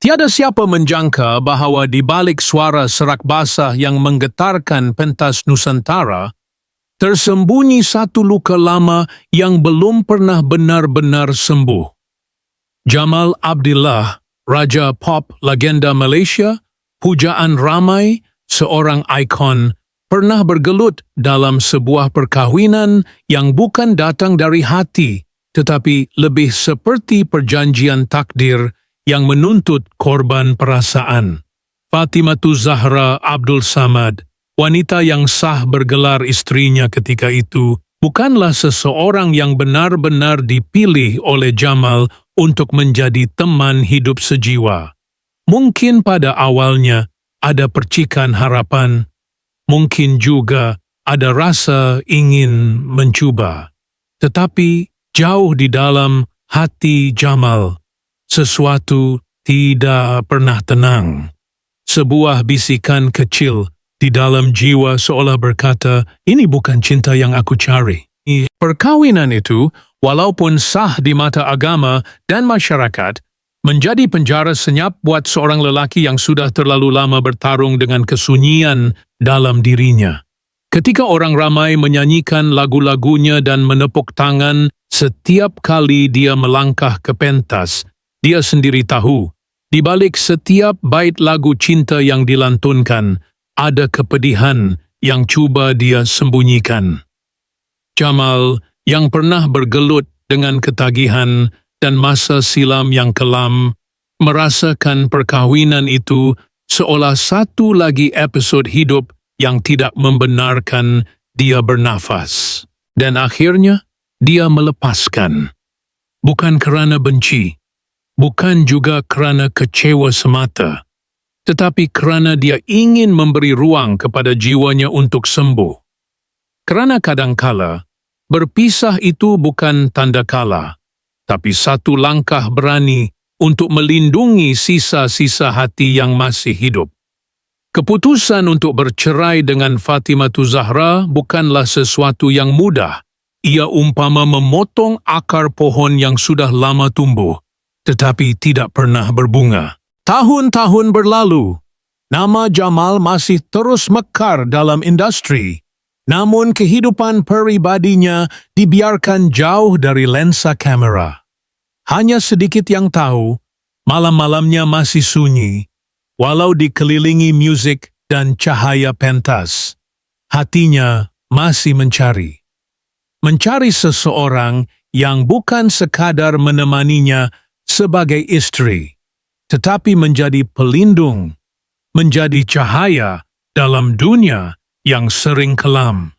Tiada siapa menjangka bahawa di balik suara serak basah yang menggetarkan pentas Nusantara, tersembunyi satu luka lama yang belum pernah benar-benar sembuh. Jamal Abdillah, Raja Pop legenda Malaysia, pujaan ramai, seorang ikon, pernah bergelut dalam sebuah perkahwinan yang bukan datang dari hati, tetapi lebih seperti perjanjian takdir yang menuntut korban perasaan. Fatimatu Zahra Abdul Samad, wanita yang sah bergelar istrinya ketika itu, bukanlah seseorang yang benar-benar dipilih oleh Jamal untuk menjadi teman hidup sejiwa. Mungkin pada awalnya ada percikan harapan, mungkin juga ada rasa ingin mencuba. Tetapi jauh di dalam hati Jamal, sesuatu tidak pernah tenang. Sebuah bisikan kecil di dalam jiwa seolah berkata, ini bukan cinta yang aku cari. Perkawinan itu, walaupun sah di mata agama dan masyarakat, menjadi penjara senyap buat seorang lelaki yang sudah terlalu lama bertarung dengan kesunyian dalam dirinya. Ketika orang ramai menyanyikan lagu-lagunya dan menepuk tangan setiap kali dia melangkah ke pentas, dia sendiri tahu, di balik setiap bait lagu cinta yang dilantunkan, ada kepedihan yang cuba dia sembunyikan. Jamal, yang pernah bergelut dengan ketagihan dan masa silam yang kelam, merasakan perkahwinan itu seolah satu lagi episod hidup yang tidak membenarkan dia bernafas. Dan akhirnya, dia melepaskan. Bukan kerana benci, bukan juga kerana kecewa semata, tetapi kerana dia ingin memberi ruang kepada jiwanya untuk sembuh. Kerana kadangkala, berpisah itu bukan tanda kalah, tapi satu langkah berani untuk melindungi sisa-sisa hati yang masih hidup. Keputusan untuk bercerai dengan Fatimatu Zahra bukanlah sesuatu yang mudah. Ia umpama memotong akar pohon yang sudah lama tumbuh, tetapi tidak pernah berbunga. Tahun-tahun berlalu, nama Jamal masih terus mekar dalam industri, namun kehidupan peribadinya dibiarkan jauh dari lensa kamera. Hanya sedikit yang tahu, malam-malamnya masih sunyi, walau dikelilingi musik dan cahaya pentas. Hatinya masih mencari. Mencari seseorang yang bukan sekadar menemaninya sebagai istri, tetapi menjadi pelindung, menjadi cahaya dalam dunia yang sering kelam.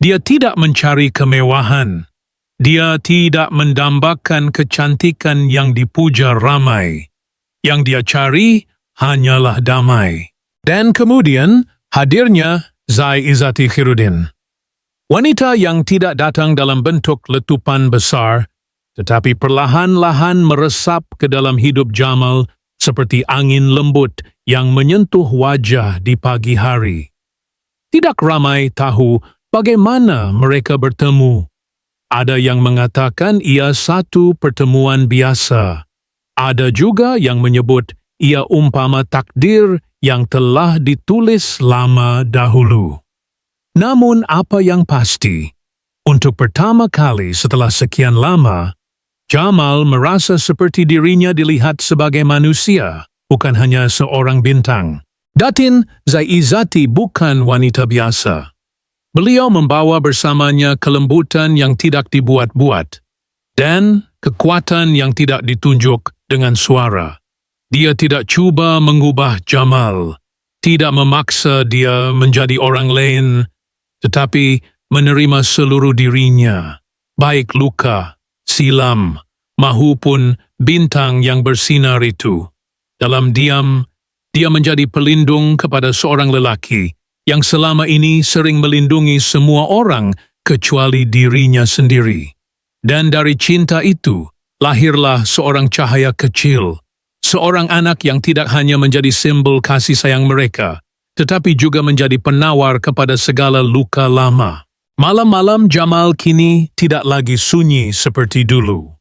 Dia tidak mencari kemewahan. Dia tidak mendambakan kecantikan yang dipuja ramai. Yang dia cari hanyalah damai. Dan kemudian hadirnya Zai Izzati Khairuddin. Wanita yang tidak datang dalam bentuk letupan besar, tetapi perlahan-lahan meresap ke dalam hidup Jamal seperti angin lembut yang menyentuh wajah di pagi hari. Tidak ramai tahu bagaimana mereka bertemu. Ada yang mengatakan ia satu pertemuan biasa. Ada juga yang menyebut ia umpama takdir yang telah ditulis lama dahulu. Namun apa yang pasti, untuk pertama kali setelah sekian lama, Jamal merasa seperti dirinya dilihat sebagai manusia, bukan hanya seorang bintang. Datin Zai Izzati bukan wanita biasa. Beliau membawa bersamanya kelembutan yang tidak dibuat-buat dan kekuatan yang tidak ditunjuk dengan suara. Dia tidak cuba mengubah Jamal, tidak memaksa dia menjadi orang lain, tetapi menerima seluruh dirinya, baik luka, silam, mahupun bintang yang bersinar itu. Dalam diam, dia menjadi pelindung kepada seorang lelaki yang selama ini sering melindungi semua orang kecuali dirinya sendiri. Dan dari cinta itu, lahirlah seorang cahaya kecil, seorang anak yang tidak hanya menjadi simbol kasih sayang mereka, tetapi juga menjadi penawar kepada segala luka lama. Malam-malam Jamal kini tidak lagi sunyi seperti dulu.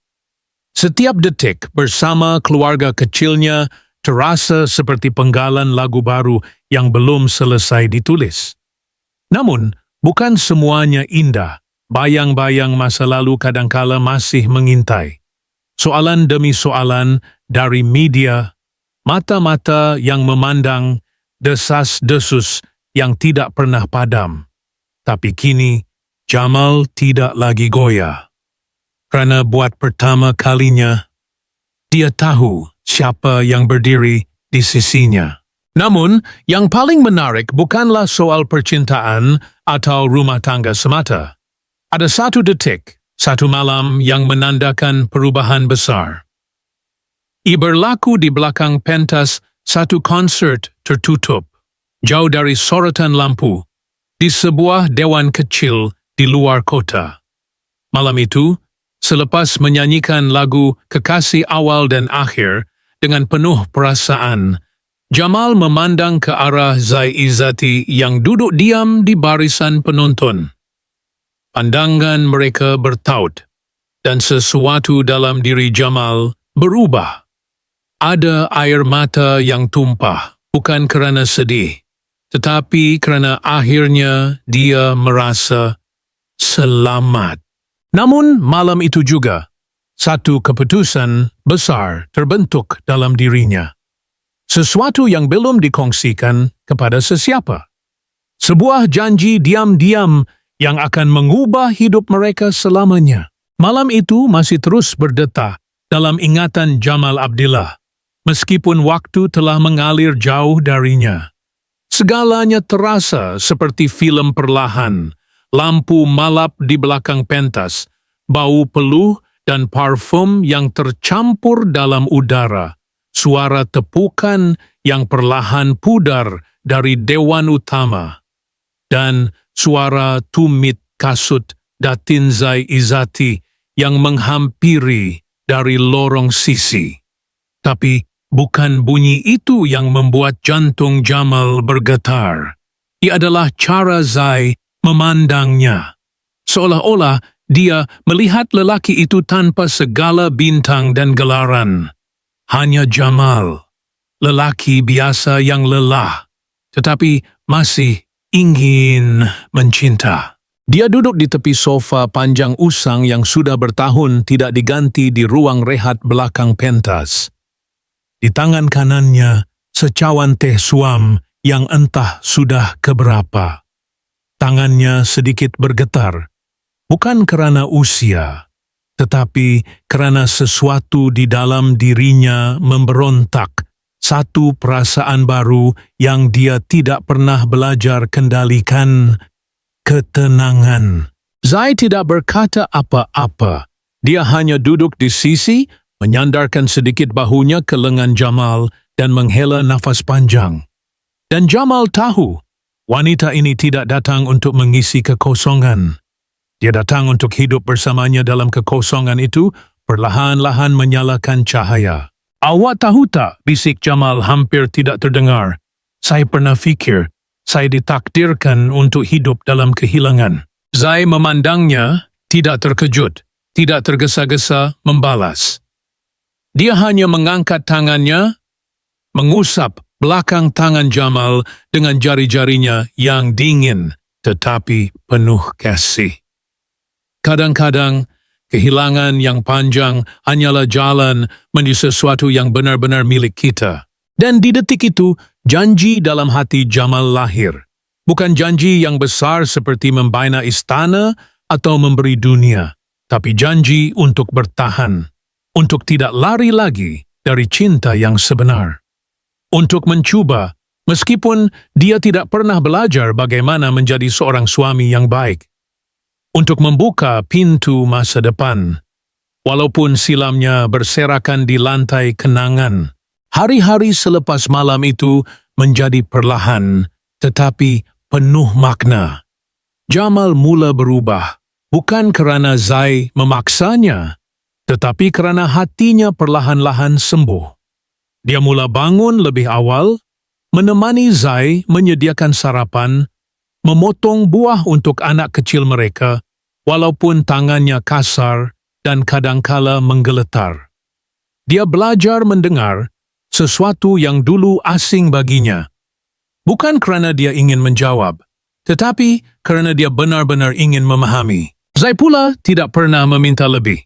Setiap detik bersama keluarga kecilnya terasa seperti penggalan lagu baru yang belum selesai ditulis. Namun, bukan semuanya indah. Bayang-bayang masa lalu kadangkala masih mengintai. Soalan demi soalan dari media, mata-mata yang memandang, desas-desus yang tidak pernah padam. Tapi kini, Jamal tidak lagi goyah. Kerana buat pertama kalinya, dia tahu siapa yang berdiri di sisinya. Namun, yang paling menarik bukanlah soal percintaan atau rumah tangga semata. Ada satu detik, satu malam yang menandakan perubahan besar. Ia berlaku di belakang pentas satu konsert tertutup, jauh dari sorotan lampu, di sebuah dewan kecil di luar kota. Malam itu, selepas menyanyikan lagu Kekasih Awal dan Akhir dengan penuh perasaan, Jamal memandang ke arah Zai Izzati yang duduk diam di barisan penonton. Pandangan mereka bertaut, dan sesuatu dalam diri Jamal berubah. Ada air mata yang tumpah, bukan kerana sedih, tetapi kerana akhirnya dia merasa selamat. Namun malam itu juga, satu keputusan besar terbentuk dalam dirinya. Sesuatu yang belum dikongsikan kepada sesiapa. Sebuah janji diam-diam yang akan mengubah hidup mereka selamanya. Malam itu masih terus berdetak dalam ingatan Jamal Abdillah, meskipun waktu telah mengalir jauh darinya. Segalanya terasa seperti filem perlahan, lampu malap di belakang pentas, bau peluh dan parfum yang tercampur dalam udara, suara tepukan yang perlahan pudar dari dewan utama, dan suara tumit kasut Datin Zai Izzati yang menghampiri dari lorong sisi. Tapi bukan bunyi itu yang membuat jantung Jamal bergetar. Ia adalah cara Zai memandangnya. Seolah-olah dia melihat lelaki itu tanpa segala bintang dan gelaran. Hanya Jamal, lelaki biasa yang lelah, tetapi masih ingin mencinta. Dia duduk di tepi sofa panjang usang yang sudah bertahun tidak diganti di ruang rehat belakang pentas. Di tangan kanannya, secawan teh suam yang entah sudah keberapa. Tangannya sedikit bergetar, bukan kerana usia, tetapi kerana sesuatu di dalam dirinya memberontak, satu perasaan baru yang dia tidak pernah belajar kendalikan, ketenangan. Zai tidak berkata apa-apa. Dia hanya duduk di sisi, menyandarkan sedikit bahunya ke lengan Jamal dan menghela nafas panjang. Dan Jamal tahu, wanita ini tidak datang untuk mengisi kekosongan. Dia datang untuk hidup bersamanya dalam kekosongan itu, perlahan-lahan menyalakan cahaya. "Awak tahu tak?" bisik Jamal hampir tidak terdengar. "Saya pernah fikir, saya ditakdirkan untuk hidup dalam kehilangan." Zai memandangnya, tidak terkejut, tidak tergesa-gesa membalas. Dia hanya mengangkat tangannya, mengusap belakang tangan Jamal dengan jari-jarinya yang dingin tetapi penuh kasih. Kadang-kadang, kehilangan yang panjang hanyalah jalan menuju sesuatu yang benar-benar milik kita. Dan di detik itu, janji dalam hati Jamal lahir. Bukan janji yang besar seperti membina istana atau memberi dunia, tapi janji untuk bertahan, untuk tidak lari lagi dari cinta yang sebenar. Untuk mencuba, meskipun dia tidak pernah belajar bagaimana menjadi seorang suami yang baik. Untuk membuka pintu masa depan, walaupun silamnya berserakan di lantai kenangan. Hari-hari selepas malam itu menjadi perlahan, tetapi penuh makna. Jamal mula berubah, bukan kerana Zai memaksanya, tetapi kerana hatinya perlahan-lahan sembuh. Dia mula bangun lebih awal, menemani Zai menyediakan sarapan, memotong buah untuk anak kecil mereka, walaupun tangannya kasar dan kadangkala menggeletar. Dia belajar mendengar, sesuatu yang dulu asing baginya. Bukan kerana dia ingin menjawab, tetapi kerana dia benar-benar ingin memahami. Zai pula tidak pernah meminta lebih.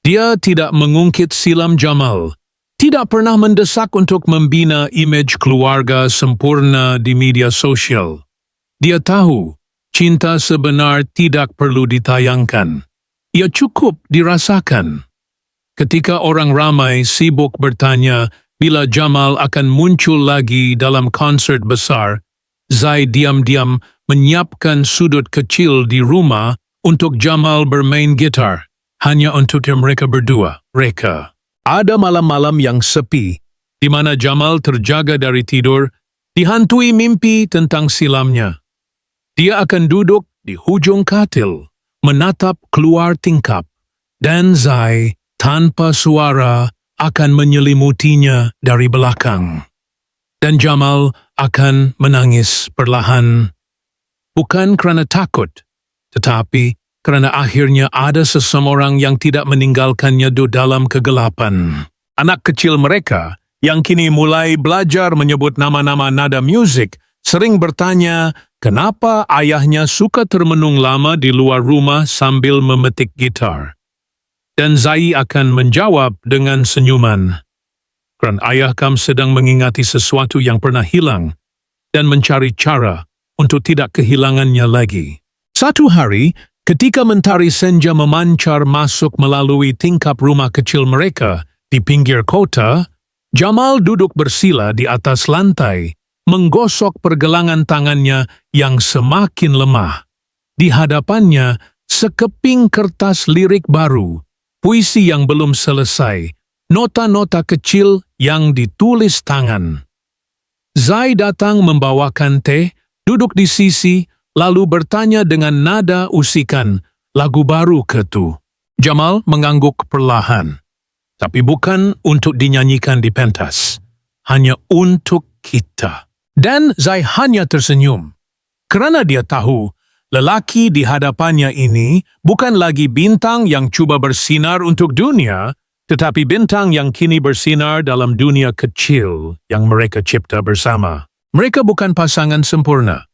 Dia tidak mengungkit silam Jamal, tidak pernah mendesak untuk membina imej keluarga sempurna di media sosial. Dia tahu, cinta sebenar tidak perlu ditayangkan. Ia cukup dirasakan. Ketika orang ramai sibuk bertanya bila Jamal akan muncul lagi dalam konsert besar, Zai diam-diam menyiapkan sudut kecil di rumah untuk Jamal bermain gitar, hanya untuk mereka berdua. Ada malam-malam yang sepi, di mana Jamal terjaga dari tidur, dihantui mimpi tentang silamnya. Dia akan duduk di hujung katil, menatap keluar tingkap, dan Zai, tanpa suara, akan menyelimutinya dari belakang. Dan Jamal akan menangis perlahan. Bukan kerana takut, tetapi kerana akhirnya ada seseorang yang tidak meninggalkannya di dalam kegelapan. Anak kecil mereka, yang kini mulai belajar menyebut nama-nama nada muzik, sering bertanya kenapa ayahnya suka termenung lama di luar rumah sambil memetik gitar. Dan Zai akan menjawab dengan senyuman. Kerana ayah kamu sedang mengingati sesuatu yang pernah hilang dan mencari cara untuk tidak kehilangannya lagi. Satu hari, ketika mentari senja memancar masuk melalui tingkap rumah kecil mereka di pinggir kota, Jamal duduk bersila di atas lantai, menggosok pergelangan tangannya yang semakin lemah. Di hadapannya, sekeping kertas lirik baru, puisi yang belum selesai, nota-nota kecil yang ditulis tangan. Zai datang membawakan teh, duduk di sisi, lalu bertanya dengan nada usikan, lagu baru ke tu? Jamal mengangguk perlahan, tapi bukan untuk dinyanyikan di pentas, hanya untuk kita. Dan Zai hanya tersenyum, kerana dia tahu, lelaki di hadapannya ini bukan lagi bintang yang cuba bersinar untuk dunia, tetapi bintang yang kini bersinar dalam dunia kecil yang mereka cipta bersama. Mereka bukan pasangan sempurna.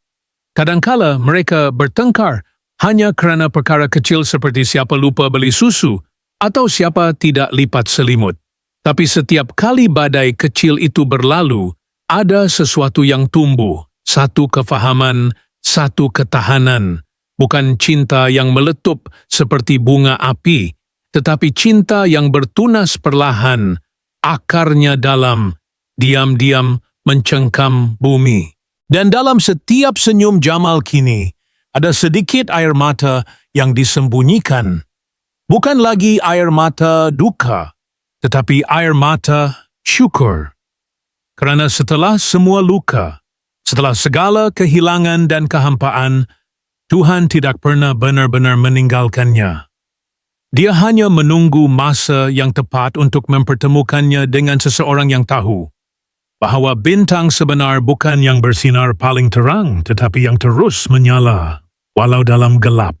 Kadangkala mereka bertengkar hanya kerana perkara kecil seperti siapa lupa beli susu atau siapa tidak lipat selimut. Tapi setiap kali badai kecil itu berlalu, ada sesuatu yang tumbuh, satu kefahaman, satu ketahanan, bukan cinta yang meletup seperti bunga api, tetapi cinta yang bertunas perlahan, akarnya dalam, diam-diam mencengkam bumi. Dan dalam setiap senyum Jamal kini, ada sedikit air mata yang disembunyikan. Bukan lagi air mata duka, tetapi air mata syukur. Kerana setelah semua luka, setelah segala kehilangan dan kehampaan, Tuhan tidak pernah benar-benar meninggalkannya. Dia hanya menunggu masa yang tepat untuk mempertemukannya dengan seseorang yang tahu bahawa bintang sebenar bukan yang bersinar paling terang, tetapi yang terus menyala, walau dalam gelap.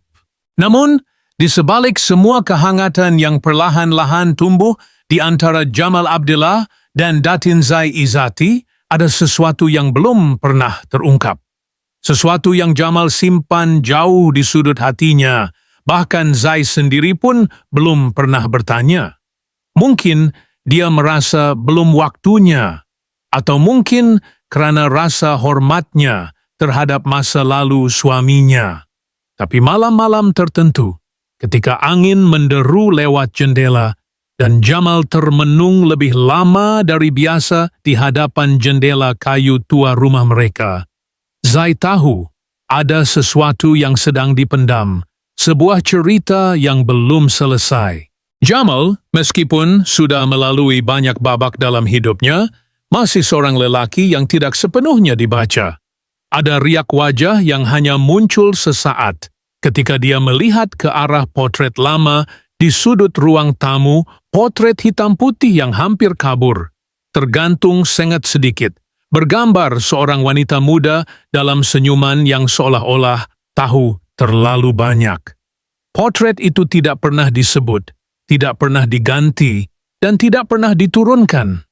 Namun, di sebalik semua kehangatan yang perlahan-lahan tumbuh di antara Jamal Abdillah dan Datin Zai Izzati, ada sesuatu yang belum pernah terungkap. Sesuatu yang Jamal simpan jauh di sudut hatinya, bahkan Zai sendiri pun belum pernah bertanya. Mungkin dia merasa belum waktunya, atau mungkin kerana rasa hormatnya terhadap masa lalu suaminya. Tapi malam-malam tertentu, ketika angin menderu lewat jendela, dan Jamal termenung lebih lama dari biasa di hadapan jendela kayu tua rumah mereka, Zai tahu ada sesuatu yang sedang dipendam, sebuah cerita yang belum selesai. Jamal, meskipun sudah melalui banyak babak dalam hidupnya, masih seorang lelaki yang tidak sepenuhnya dibaca. Ada riak wajah yang hanya muncul sesaat ketika dia melihat ke arah potret lama di sudut ruang tamu, potret hitam putih yang hampir kabur, tergantung sengat sedikit, bergambar seorang wanita muda dalam senyuman yang seolah-olah tahu terlalu banyak. Potret itu tidak pernah disebut, tidak pernah diganti, dan tidak pernah diturunkan.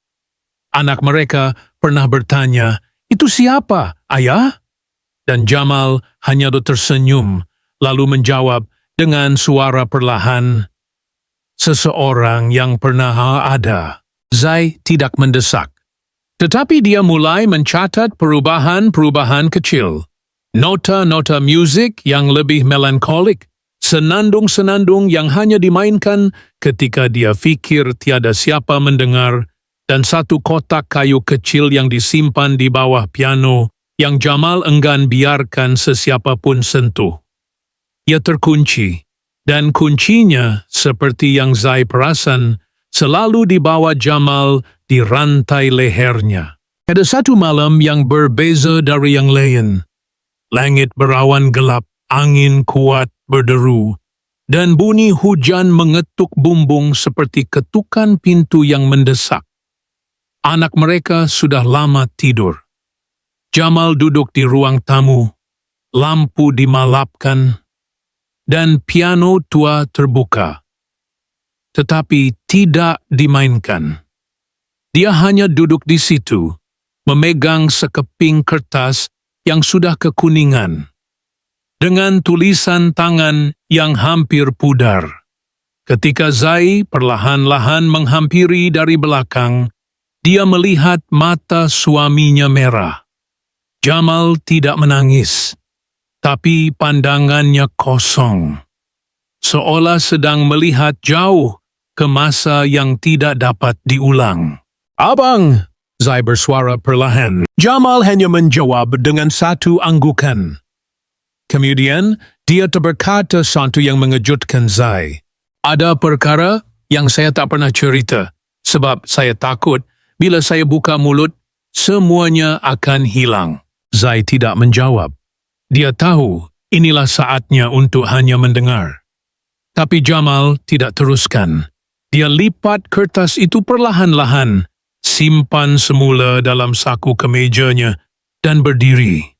Anak mereka pernah bertanya, "Itu siapa, ayah?" Dan Jamal hanya tersenyum, lalu menjawab dengan suara perlahan, "Seseorang yang pernah ada." Zai tidak mendesak, tetapi dia mulai mencatat perubahan-perubahan kecil. Nota-nota musik yang lebih melankolik, senandung-senandung yang hanya dimainkan ketika dia fikir tiada siapa mendengar, dan satu kotak kayu kecil yang disimpan di bawah piano yang Jamal enggan biarkan sesiapa pun sentuh. Ia terkunci, dan kuncinya, seperti yang Zai perasan, selalu dibawa Jamal di rantai lehernya. Ada satu malam yang berbeza dari yang lain. Langit berawan gelap, angin kuat berderu, dan bunyi hujan mengetuk bumbung seperti ketukan pintu yang mendesak. Anak mereka sudah lama tidur. Jamal duduk di ruang tamu, lampu dimalapkan, dan piano tua terbuka. Tetapi tidak dimainkan. Dia hanya duduk di situ, memegang sekeping kertas yang sudah kekuningan, dengan tulisan tangan yang hampir pudar. Ketika Zai perlahan-lahan menghampiri dari belakang, dia melihat mata suaminya merah. Jamal tidak menangis, tapi pandangannya kosong, seolah sedang melihat jauh ke masa yang tidak dapat diulang. "Abang!" Zai bersuara perlahan. Jamal hanya menjawab dengan satu anggukan. Kemudian, dia berkata sesuatu yang mengejutkan Zai. "Ada perkara yang saya tak pernah cerita, sebab saya takut bila saya buka mulut, semuanya akan hilang." Zai tidak menjawab. Dia tahu inilah saatnya untuk hanya mendengar. Tapi Jamal tidak teruskan. Dia lipat kertas itu perlahan-lahan, simpan semula dalam saku kemejanya, dan berdiri.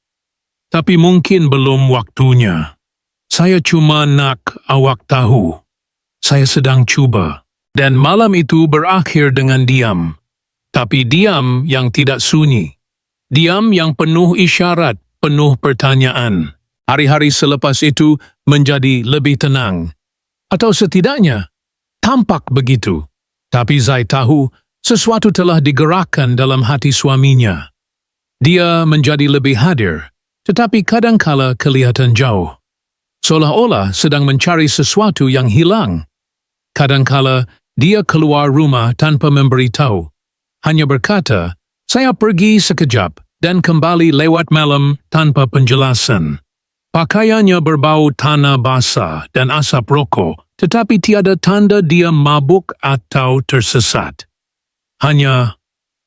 "Tapi mungkin belum waktunya. Saya cuma nak awak tahu. Saya sedang cuba." Dan malam itu berakhir dengan diam. Tapi diam yang tidak sunyi. Diam yang penuh isyarat, penuh pertanyaan. Hari-hari selepas itu menjadi lebih tenang. Atau setidaknya, tampak begitu. Tapi Zai tahu sesuatu telah digerakkan dalam hati suaminya. Dia menjadi lebih hadir, tetapi kadangkala kelihatan jauh. Seolah-olah sedang mencari sesuatu yang hilang. Kadangkala dia keluar rumah tanpa memberitahu. Hanya berkata, "Saya pergi sekejap," dan kembali lewat malam tanpa penjelasan. Pakaiannya berbau tanah basah dan asap rokok, tetapi tiada tanda dia mabuk atau tersesat. Hanya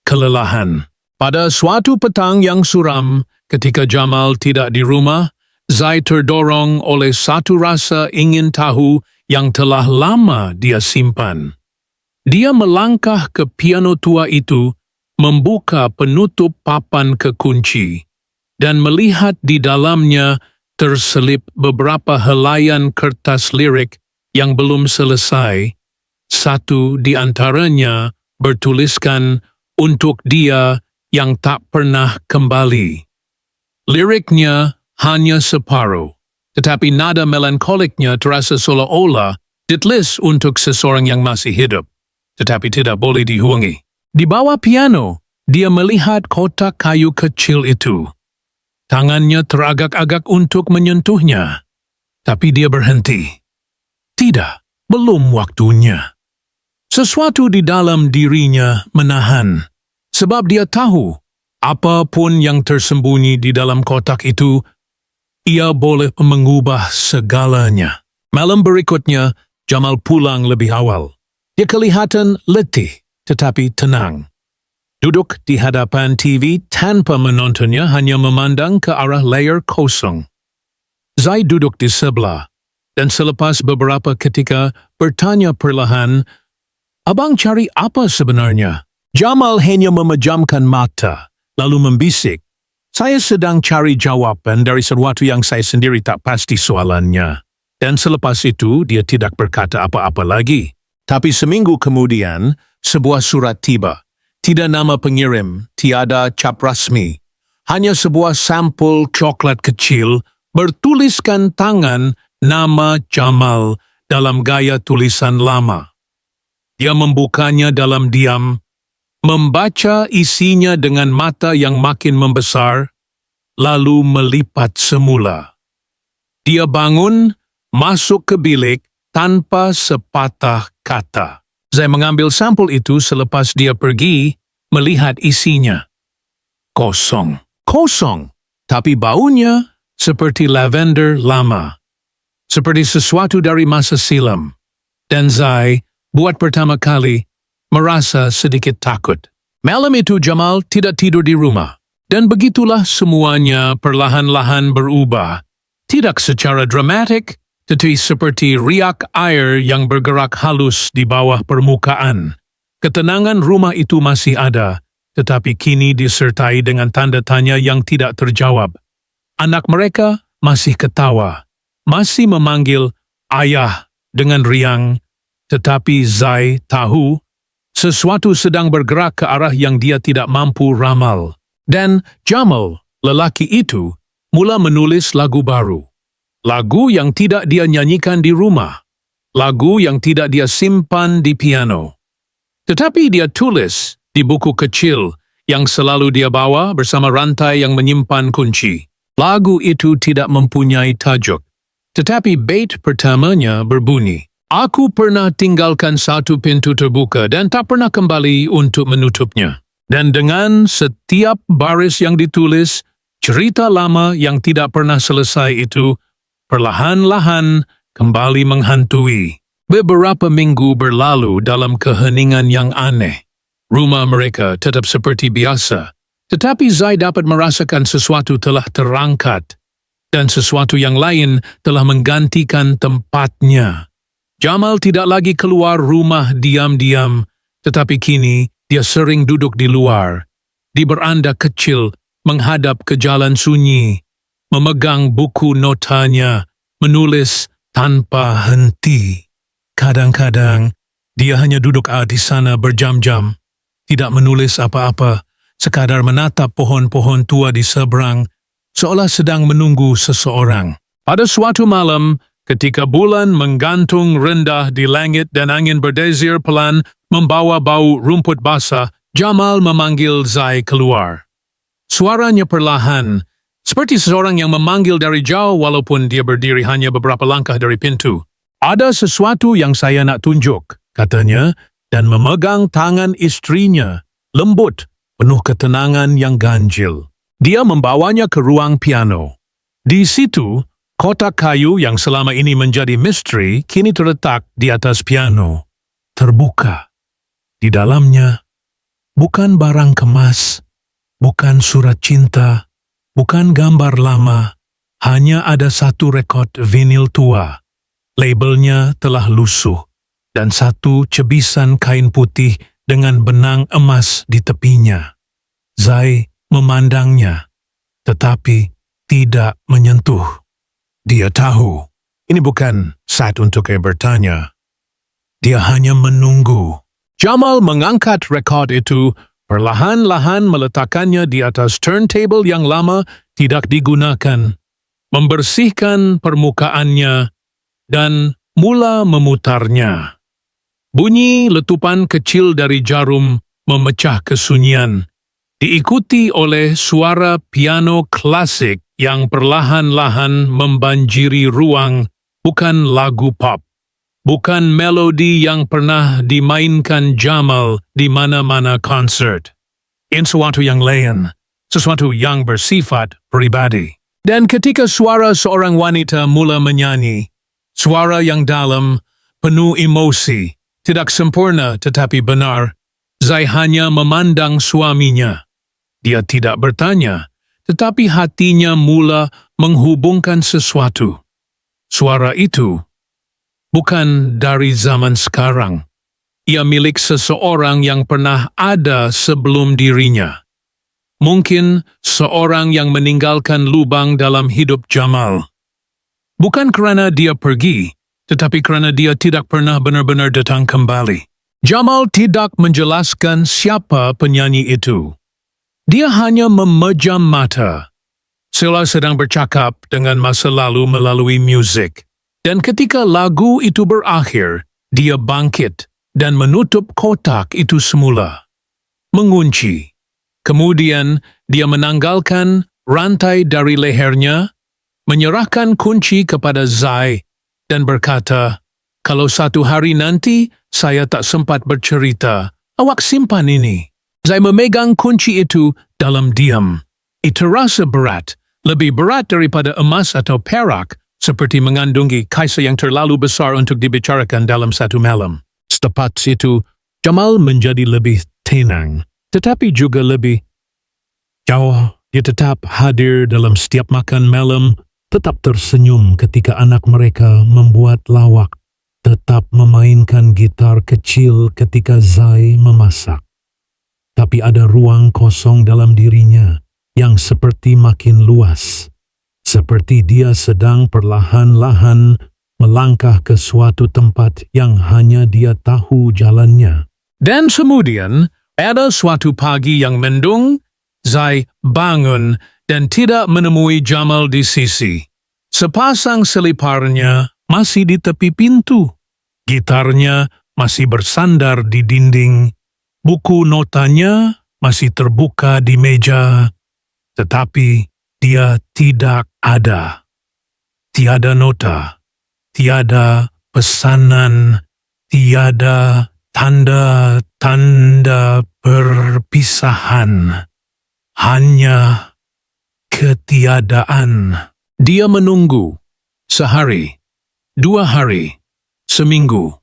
kelelahan. Pada suatu petang yang suram, ketika Jamal tidak di rumah, Zai terdorong oleh satu rasa ingin tahu yang telah lama dia simpan. Dia melangkah ke piano tua itu, membuka penutup papan kekunci, dan melihat di dalamnya terselip beberapa helaian kertas lirik yang belum selesai. Satu di antaranya bertuliskan "Untuk dia yang tak pernah kembali." Liriknya hanya separuh, tetapi nada melankoliknya terasa seolah-olah ditulis untuk seseorang yang masih hidup, tetapi tidak boleh dihubungi. Di bawah piano, dia melihat kotak kayu kecil itu. Tangannya teragak-agak untuk menyentuhnya, tapi dia berhenti. Tidak, belum waktunya. Sesuatu di dalam dirinya menahan, sebab dia tahu apapun yang tersembunyi di dalam kotak itu, ia boleh mengubah segalanya. Malam berikutnya, Jamal pulang lebih awal. Dia kelihatan letih, tetapi tenang. Duduk di hadapan TV tanpa menontonnya, hanya memandang ke arah layar kosong. Zai duduk di sebelah, dan selepas beberapa ketika bertanya perlahan, "Abang cari apa sebenarnya?" Jamal hanya memejamkan mata, lalu membisik, "Saya sedang cari jawaban dari sesuatu yang saya sendiri tak pasti soalannya." Dan selepas itu, dia tidak berkata apa-apa lagi. Tapi seminggu kemudian, sebuah surat tiba. Tidak nama pengirim, tiada cap rasmi. Hanya sebuah sampul coklat kecil bertuliskan tangan nama Jamal dalam gaya tulisan lama. Dia membukanya dalam diam, membaca isinya dengan mata yang makin membesar, lalu melipat semula. Dia bangun, masuk ke bilik tanpa sepatah kata. Saya mengambil sampul itu selepas dia pergi, melihat isinya. Kosong. Kosong. Tapi baunya seperti lavender lama. Seperti sesuatu dari masa silam. Dan Zai, buat pertama kali, merasa sedikit takut. Malam itu Jamal tidak tidur di rumah. Dan begitulah semuanya perlahan-lahan berubah. Tidak secara dramatik, tetapi seperti riak air yang bergerak halus di bawah permukaan. Ketenangan rumah itu masih ada, tetapi kini disertai dengan tanda tanya yang tidak terjawab. Anak mereka masih ketawa, masih memanggil ayah dengan riang, tetapi Zai tahu sesuatu sedang bergerak ke arah yang dia tidak mampu ramal. Dan Jamal, lelaki itu, mula menulis lagu baru. Lagu yang tidak dia nyanyikan di rumah. Lagu yang tidak dia simpan di piano. Tetapi dia tulis di buku kecil yang selalu dia bawa bersama rantai yang menyimpan kunci. Lagu itu tidak mempunyai tajuk. Tetapi bait pertamanya berbunyi, "Aku pernah tinggalkan satu pintu terbuka dan tak pernah kembali untuk menutupnya." Dan dengan setiap baris yang ditulis, cerita lama yang tidak pernah selesai itu perlahan-lahan kembali menghantui. Beberapa minggu berlalu dalam keheningan yang aneh. Rumah mereka tetap seperti biasa, tetapi Zai dapat merasakan sesuatu telah terangkat dan sesuatu yang lain telah menggantikan tempatnya. Jamal tidak lagi keluar rumah diam-diam, tetapi kini dia sering duduk di luar, di beranda kecil menghadap ke jalan sunyi, memegang buku notanya, menulis tanpa henti. Kadang-kadang, dia hanya duduk di sana berjam-jam, tidak menulis apa-apa, sekadar menatap pohon-pohon tua di seberang, seolah sedang menunggu seseorang. Pada suatu malam, ketika bulan menggantung rendah di langit dan angin berdesir pelan membawa bau rumput basah, Jamal memanggil Zai keluar. Suaranya perlahan, seperti seseorang yang memanggil dari jauh walaupun dia berdiri hanya beberapa langkah dari pintu. "Ada sesuatu yang saya nak tunjuk," katanya, dan memegang tangan istrinya, lembut, penuh ketenangan yang ganjil. Dia membawanya ke ruang piano. Di situ, kotak kayu yang selama ini menjadi misteri kini terletak di atas piano. Terbuka. Di dalamnya, bukan barang kemas, bukan surat cinta, bukan gambar lama, hanya ada satu rekod vinil tua. Labelnya telah lusuh, dan satu cebisan kain putih dengan benang emas di tepinya. Zai memandangnya, tetapi tidak menyentuh. Dia tahu, ini bukan saat untuk bertanya. Dia hanya menunggu. Jamal mengangkat rekod itu, perlahan-lahan meletakkannya di atas turntable yang lama tidak digunakan, membersihkan permukaannya, dan mula memutarnya. Bunyi letupan kecil dari jarum memecah kesunyian, diikuti oleh suara piano klasik yang perlahan-lahan membanjiri ruang, bukan lagu pop. Bukan melodi yang pernah dimainkan Jamal di mana-mana konsert. Ini sesuatu yang lain, sesuatu yang bersifat pribadi. Dan ketika suara seorang wanita mula menyanyi, suara yang dalam, penuh emosi, tidak sempurna tetapi benar, Zai hanya memandang suaminya. Dia tidak bertanya, tetapi hatinya mula menghubungkan sesuatu. Suara itu bukan dari zaman sekarang. Ia milik seseorang yang pernah ada sebelum dirinya. Mungkin seorang yang meninggalkan lubang dalam hidup Jamal. Bukan kerana dia pergi, tetapi kerana dia tidak pernah benar-benar datang kembali. Jamal tidak menjelaskan siapa penyanyi itu. Dia hanya memejam mata, seolah sedang bercakap dengan masa lalu melalui musik. Dan ketika lagu itu berakhir, dia bangkit dan menutup kotak itu semula. Mengunci. Kemudian, dia menanggalkan rantai dari lehernya, menyerahkan kunci kepada Zai, dan berkata, "Kalau satu hari nanti saya tak sempat bercerita, awak simpan ini." Zai memegang kunci itu dalam diam. Itu rasa berat, lebih berat daripada emas atau perak, seperti mengandungi kaisar yang terlalu besar untuk dibicarakan dalam satu malam. Selepas itu, Jamal menjadi lebih tenang, tetapi juga lebih jauh. Dia tetap hadir dalam setiap makan malam, tetap tersenyum ketika anak mereka membuat lawak, tetap memainkan gitar kecil ketika Zai memasak. Tapi ada ruang kosong dalam dirinya yang seperti makin luas, seperti dia sedang perlahan-lahan melangkah ke suatu tempat yang hanya dia tahu jalannya. Dan kemudian, pada suatu pagi yang mendung, Zai bangun dan tidak menemui Jamal di sisi. Sepasang seliparnya masih di tepi pintu. Gitarnya masih bersandar di dinding. Buku notanya masih terbuka di meja. Tetapi dia tidak ada. Tiada nota, tiada pesanan, tiada tanda-tanda perpisahan. Hanya ketiadaan. Dia menunggu. Sehari, 2 hari, seminggu.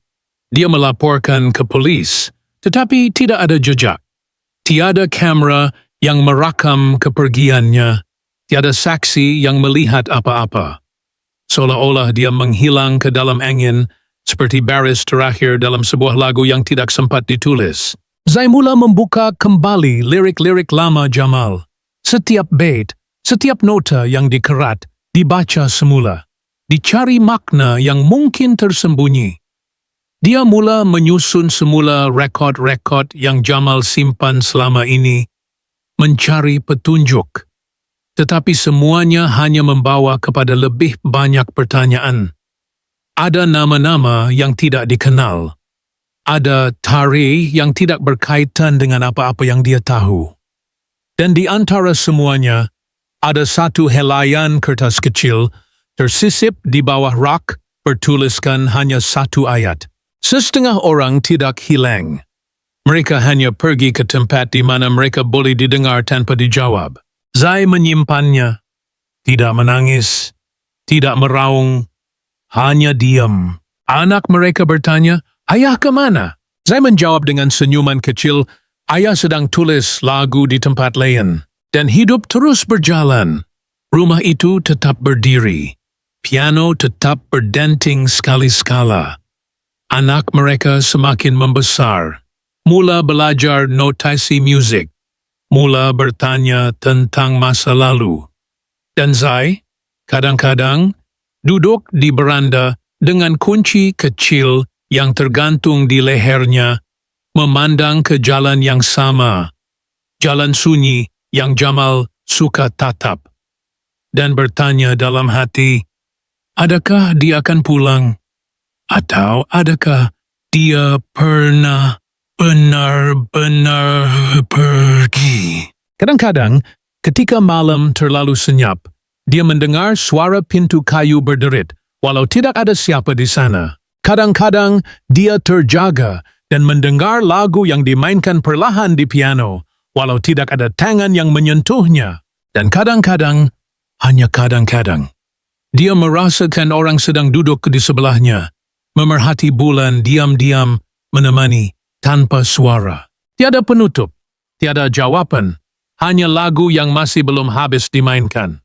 Dia melaporkan ke polis, tetapi tidak ada jejak. Tiada kamera yang merakam kepergiannya. Tiada saksi yang melihat apa-apa. Seolah-olah dia menghilang ke dalam angin, seperti baris terakhir dalam sebuah lagu yang tidak sempat ditulis. Zai mula membuka kembali lirik-lirik lama Jamal. Setiap bait, setiap nota yang dikerat, dibaca semula. Dicari makna yang mungkin tersembunyi. Dia mula menyusun semula rekod-rekod yang Jamal simpan selama ini, mencari petunjuk. Tetapi semuanya hanya membawa kepada lebih banyak pertanyaan. Ada nama-nama yang tidak dikenal. Ada tarikh yang tidak berkaitan dengan apa-apa yang dia tahu. Dan di antara semuanya, ada satu helaian kertas kecil tersisip di bawah rak bertuliskan hanya satu ayat. Setengah orang tidak hilang. Mereka hanya pergi ke tempat di mana mereka boleh didengar tanpa dijawab. Zai menyimpannya. Tidak menangis, tidak meraung, hanya diam. Anak mereka bertanya, "Ayah ke mana?" Zai menjawab dengan senyuman kecil, "Ayah sedang tulis lagu di tempat lain." Dan hidup terus berjalan. Rumah itu tetap berdiri. Piano tetap berdenting sekali-sekala. Anak mereka semakin membesar. Mula belajar notasi musik. Mula bertanya tentang masa lalu. Dan Zai, kadang-kadang, duduk di beranda dengan kunci kecil yang tergantung di lehernya, memandang ke jalan yang sama, jalan sunyi yang Jamal suka tatap, dan bertanya dalam hati, adakah dia akan pulang? Atau adakah dia pernah benar-benar pergi? Kadang-kadang, ketika malam terlalu senyap, dia mendengar suara pintu kayu berderit, walau tidak ada siapa di sana. Kadang-kadang, dia terjaga dan mendengar lagu yang dimainkan perlahan di piano, walau tidak ada tangan yang menyentuhnya. Dan kadang-kadang, hanya kadang-kadang, dia merasakan orang sedang duduk di sebelahnya, memerhati bulan diam-diam menemani tanpa suara. Tiada penutup, tiada jawaban, hanya lagu yang masih belum habis dimainkan.